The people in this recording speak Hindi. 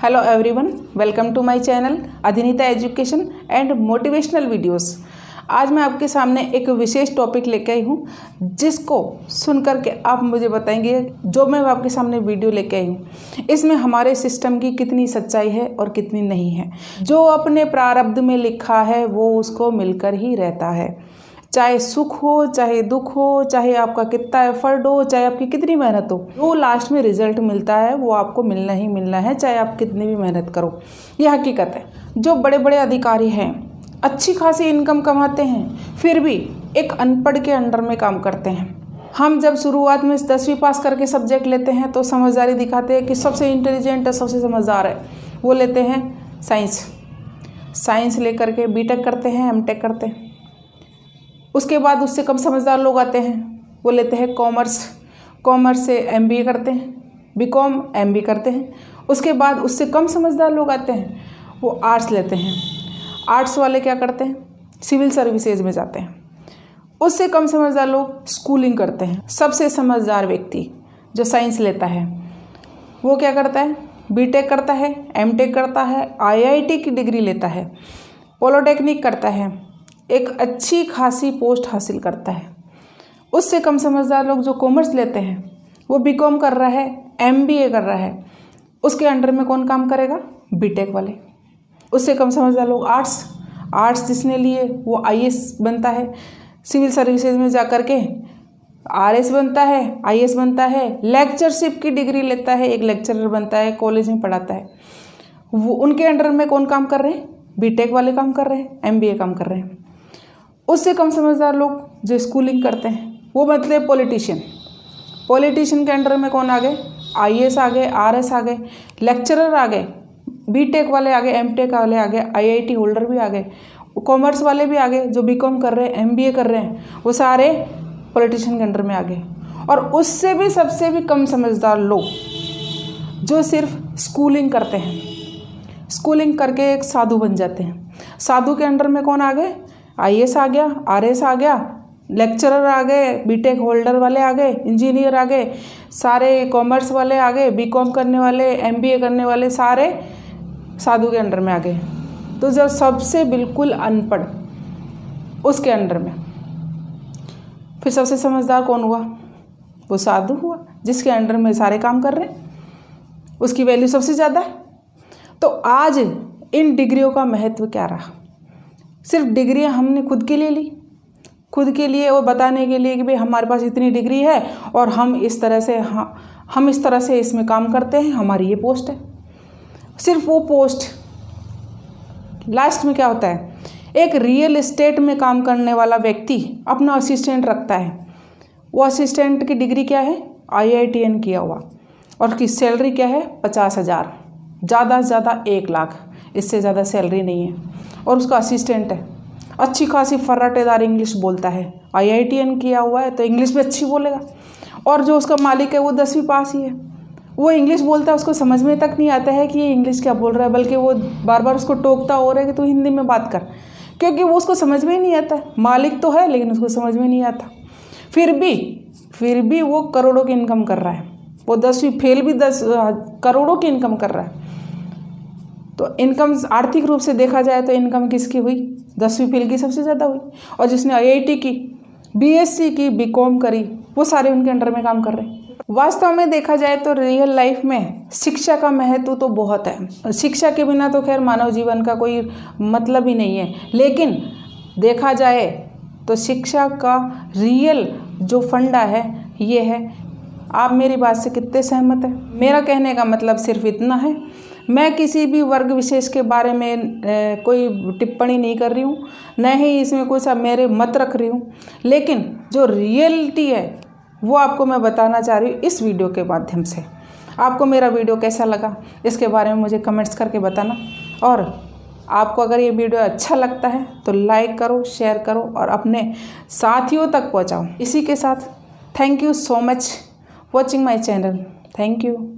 Hello everyone, welcome to my channel Adhinita education and motivational videos. आज मैं आपके सामने एक विशेष टॉपिक लेके आई हूँ जिसको सुन कर के आप मुझे बताएंगे जो मैं आपके सामने वीडियो लेके आई हूँ इसमें हमारे सिस्टम की कितनी सच्चाई है और कितनी नहीं है। जो अपने प्रारब्ध में लिखा है वो उसको मिलकर ही रहता है, चाहे सुख हो चाहे दुख हो, चाहे आपका कितना एफर्ट हो, चाहे आपकी कितनी मेहनत हो, वो लास्ट में रिजल्ट मिलता है वो आपको मिलना ही मिलना है, चाहे आप कितनी भी मेहनत करो। ये हकीकत है। जो बड़े बड़े अधिकारी हैं, अच्छी खासी इनकम कमाते हैं, फिर भी एक अनपढ़ के अंडर में काम करते हैं। हम जब शुरुआत में 10वीं पास करके सब्जेक्ट लेते हैं तो समझदारी दिखाते हैं कि सबसे इंटेलिजेंट है, सबसे समझदार है, वो लेते हैं साइंस लेकर के बीटेक करते हैं, एमटेक करते हैं। उसके बाद उससे कम समझदार लोग आते हैं, वो लेते हैं कॉमर्स से एमबीए करते हैं, बीकॉम एमबीए करते हैं। उसके बाद उससे कम समझदार लोग आते हैं, वो आर्ट्स लेते हैं। आर्ट्स वाले क्या करते हैं, सिविल सर्विसेज में जाते हैं। उससे कम समझदार लोग स्कूलिंग करते हैं। सबसे समझदार व्यक्ति जो साइंस लेता है वो क्या करता है, बीटेक करता है, एमटेक करता है, आईआईटी की डिग्री लेता है, पॉलिटेक्निक करता है, एक अच्छी खासी पोस्ट हासिल करता है। उससे कम समझदार लोग जो कॉमर्स लेते हैं वो बीकॉम कर रहा है, एमबीए कर रहा है, उसके अंडर में कौन काम करेगा, बीटेक वाले। उससे कम समझदार लोग आर्ट्स जिसने लिए वो आईएएस बनता है, सिविल सर्विसेज में जा कर के आरएस बनता है, आईएएस बनता है, लेक्चरशिप की डिग्री लेता है, एक लेक्चरर बनता है, कॉलेज में पढ़ाता है। वो उनके अंडर में कौन काम कर रहे हैं, बीटेक वाले काम कर रहे हैं, एमबीए काम कर रहे हैं। उससे कम समझदार लोग जो स्कूलिंग करते हैं वो मतलब पॉलिटिशियन के अंडर में कौन आ गए, आईएएस आ गए, आरएस आ गए, लेक्चरर आ गए, बीटेक वाले आ गए, एमटेक वाले आ गए, आईआईटी होल्डर भी आ गए, कॉमर्स वाले भी आ गए, जो बीकॉम कर रहे हैं, एमबीए कर रहे हैं, वो सारे पॉलिटिशियन के अंडर में आ गए। और उससे भी सबसे भी कम समझदार लोग जो सिर्फ स्कूलिंग करते हैं, स्कूलिंग करके एक साधु बन जाते हैं। साधु के अंडर में कौन आ गए, आईएएस आ गया, आरएस आ गया, लेक्चरर आ गए, बीटेक होल्डर वाले आ गए, इंजीनियर आ गए, सारे कॉमर्स वाले आ गए, बीकॉम करने वाले, एमबीए करने वाले, सारे साधु के अंडर में आ गए। तो जब सबसे बिल्कुल अनपढ़ उसके अंडर में, फिर सबसे समझदार कौन हुआ, वो साधु हुआ जिसके अंडर में सारे काम कर रहे हैं, उसकी वैल्यू सबसे ज़्यादा है। तो आज इन डिग्रियों का महत्व क्या रहा। सिर्फ डिग्रियां हमने खुद के लिए ली, खुद के लिए वो बताने के लिए कि भाई हमारे पास इतनी डिग्री है और हम इस तरह से इसमें काम करते हैं, हमारी ये पोस्ट है। सिर्फ वो पोस्ट, लास्ट में क्या होता है, एक रियल एस्टेट में काम करने वाला व्यक्ति अपना असिस्टेंट रखता है। वो असिस्टेंट की डिग्री क्या है, IITN किया हुआ, और उसकी सैलरी क्या है, 50,000, ज़्यादा से ज़्यादा 1 लाख, इससे ज़्यादा सैलरी नहीं है। और उसका असिस्टेंट है, अच्छी खासी फर्राटेदार इंग्लिश बोलता है, IITN किया हुआ है तो इंग्लिश भी अच्छी बोलेगा। और जो उसका मालिक है वो 10वीं पास ही है, वो इंग्लिश बोलता है, उसको समझ में तक नहीं आता है कि ये इंग्लिश क्या बोल रहा है, बल्कि वो बार बार उसको टोकता हो रहा है कि तू हिंदी में बात कर, क्योंकि वो उसको समझ में ही नहीं आता। मालिक तो है लेकिन उसको समझ में नहीं आता। फिर भी वो करोड़ों की इनकम कर रहा है, वो 10वीं फेल भी 10 करोड़ों की इनकम कर रहा है। तो इनकम आर्थिक रूप से देखा जाए तो इनकम किसकी हुई, 10वीं फेल की सबसे ज़्यादा हुई। और जिसने IIT की, BSc की, बीकॉम करी, वो सारे उनके अंडर में काम कर रहे हैं। वास्तव में देखा जाए तो रियल लाइफ में शिक्षा का महत्व तो बहुत है। शिक्षा के बिना तो खैर मानव जीवन का कोई मतलब ही नहीं है, लेकिन देखा जाए तो शिक्षा का रियल जो फंडा है ये है। आप मेरी बात से कितने सहमत हैं। मेरा कहने का मतलब सिर्फ इतना है, मैं किसी भी वर्ग विशेष के बारे में कोई टिप्पणी नहीं कर रही हूँ, न ही इसमें कुछ मेरे मत रख रही हूँ, लेकिन जो रियलिटी है वो आपको मैं बताना चाह रही हूँ इस वीडियो के माध्यम से। आपको मेरा वीडियो कैसा लगा इसके बारे में मुझे कमेंट्स करके बताना, और आपको अगर ये वीडियो अच्छा लगता है तो लाइक करो, शेयर करो और अपने साथियों तक पहुँचाओ। इसी के साथ thank you so much watching my channel. Thank you.